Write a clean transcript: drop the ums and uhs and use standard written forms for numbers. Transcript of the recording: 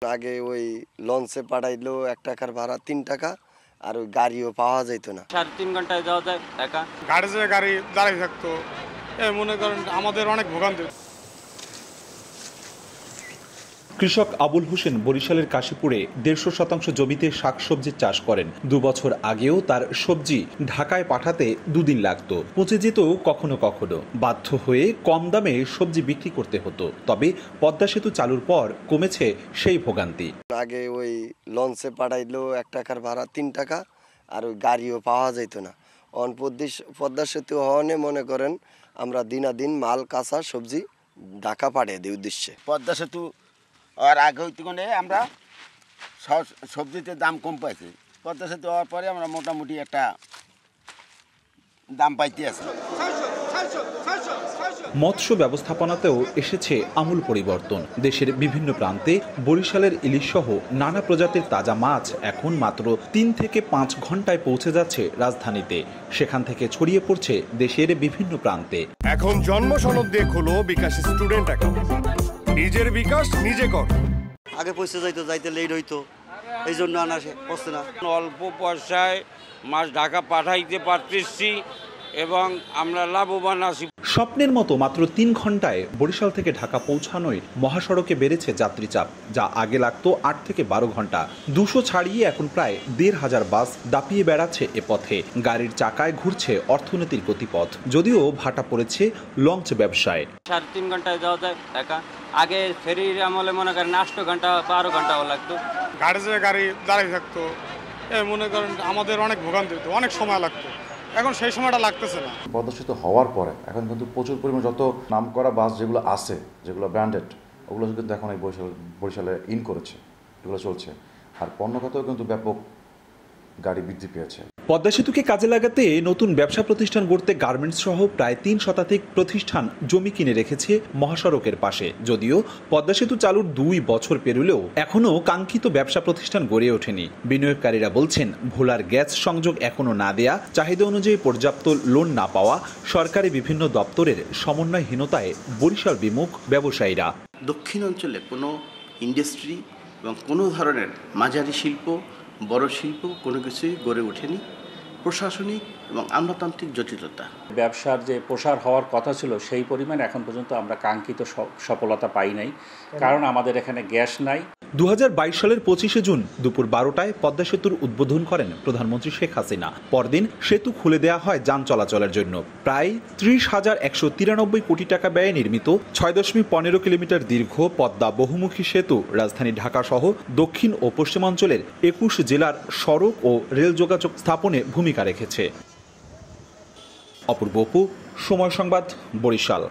আগে ওই লঞ্চে পাঠাইলো 1 টাকার ভাড়া 3 টাকা, আর ওই গাড়িও পাওয়া যেত না। 3.5 ঘন্টায় যাওয়া যায় একা। গাড়ি দাঁড়িয়ে থাকতো, মনে করেন আমাদের অনেক ভোগান্তি। কৃষক আবুল হোসেন বরিশালের কাশীপুরে 150% জমিতে শাকসবজির চাষ করেন। 2 বছর আগেও তার সবজি ঢাকায় পাঠাতে 2 দিন লাগত, পচে যেত কখনো কখনো। বাধ্য হয়ে কম দামে সবজি বিক্রি করতে হতো। তবে পদ্মা সেতু চালুর পর কমেছে সেই ভোগান্তি। আগে ওই লঞ্চে পাঠাইলো 1 টাকার ভাড়া 3 টাকা, আর ওই গাড়িও পাওয়া যেত না। পদ্মা সেতু হওয়ানে মনে করেন আমরা দিনাদিন মাল কাঁচা সবজি ঢাকা পাঠিয়ে দিই উদ্দেশ্যে। পদ্মা সেতু আর আগে হইতে আমরা সবজিতে দাম কম পাইছি। পদ্মা সেতু হওয়ার পরে আমরা মোটামুটি একটা দাম পাইতে আছি। মৎস্য ব্যবস্থাপনাতেও এসেছে আমূল পরিবর্তন। দেশের বিভিন্ন প্রান্তে বরিশালের ইলিশ সহ নানা প্রজাতির তাজা মাছ এখন মাত্র 3 থেকে 5 ঘন্টায় পৌঁছে যাচ্ছে রাজধানীতে। সেখান থেকে ছড়িয়ে পড়ছে দেশের বিভিন্ন প্রান্তে। এখন জন্ম সনদ দিয়ে খোলো বিকাশ স্টুডেন্ট অ্যাকাউন্ট। নিজের বিকাশ নিজে কর। আগে পয়সা যাইতে লেট হইতো, এই জন্য আনা হচ্ছে না। অল্প পয়সায় মাছ ঢাকা পাঠাইতে পারতেছি এবং আমরা লাভবান আছি। স্বপ্নের মতো মাত্র 3 ঘন্টায় বরিশাল থেকে ঢাকা পৌঁছানোয় মহাসড়কে বেড়েছে যাত্রী চাপ, যা আগে লাগতো 8 থেকে 12 ঘন্টা। 200 ছাড়িয়ে এখন প্রায় 1,500 বাস দাপিয়ে বেড়াচ্ছে এ পথে। গাড়ির চাকায় ঘুরছে অর্থনীতির গতিপথ, যদিও ভাটা পড়েছে লঞ্চ ব্যবসায়। 3.5 ঘন্টায় যাওয়া যায় একা। আগে ফেরির আমলে মনে করেন 8 ঘন্টা 12 ঘন্টাও লাগতো। গাড়ি দাঁড়িয়ে থাকতো, মনে করেন আমাদের অনেক ভোগান্তি হতো, অনেক সময় লাগতো। এখন সেই সময়টা লাগতেছে না। পদ্মা সেতু হওয়ার পরে এখন কিন্তু প্রচুর পরিমাণ যত নামকরা বাস যেগুলো আছে, যেগুলো ব্র্যান্ডেড, ওগুলো কিন্তু এখন এই বরিশালে ইন করেছে, এগুলো চলছে। আর পণ্যখাতেও কিন্তু ব্যাপক গাড়ি বৃদ্ধি পেয়েছে। পদ্মা সেতুকে কাজে লাগাতে নতুন ব্যবসা প্রতিষ্ঠান গড়তে গার্মেন্টস সহ প্রায় 3 শতাধিক প্রতিষ্ঠান জমি কিনে রেখেছে মহাসড়কের পাশে। যদিও পদ্মা সেতু চালুর 2 বছর পেরোলেও এখনও কাঙ্ক্ষিত ব্যবসা প্রতিষ্ঠান গড়ে ওঠেনি। বিনিয়োগকারীরা বলছেন, ভোলার গ্যাস সংযোগ এখনও না দেয়া, চাহিদা অনুযায়ী পর্যাপ্ত লোন না পাওয়া, সরকারি বিভিন্ন দপ্তরের সমন্বয়হীনতায় বরিশাল বিমুখ ব্যবসায়ীরা। দক্ষিণ অঞ্চলে কোনো ইন্ডাস্ট্রি এবং কোনো ধরনের মাঝারি শিল্প, বড় শিল্প কোনো কিছুই গড়ে ওঠেনি। প্রশাসনিক এবং আমলাতান্ত্রিক জটিলতা, ব্যবসার যে প্রসার হওয়ার কথা ছিল সেই পরিমাণ এখন পর্যন্ত আমরা কাঙ্ক্ষিত সফলতা পাই নাই, কারণ আমাদের এখানে গ্যাস নাই। 2022 সালের 25শে জুন দুপুর 12টায় পদ্মা সেতুর উদ্বোধন করেন প্রধানমন্ত্রী শেখ হাসিনা। পরদিন সেতু খুলে দেওয়া হয় যান চলাচলের জন্য। প্রায় 30,193 কোটি টাকা ব্যয়ে নির্মিত 6.15 কিলোমিটার দীর্ঘ পদ্মা বহুমুখী সেতু রাজধানী ঢাকা সহ দক্ষিণ ও পশ্চিমাঞ্চলের 21 জেলার সড়ক ও রেল যোগাযোগ স্থাপনে ভূমিকা রেখেছে। অপূর্ব অপু, সময় সংবাদ, বরিশাল।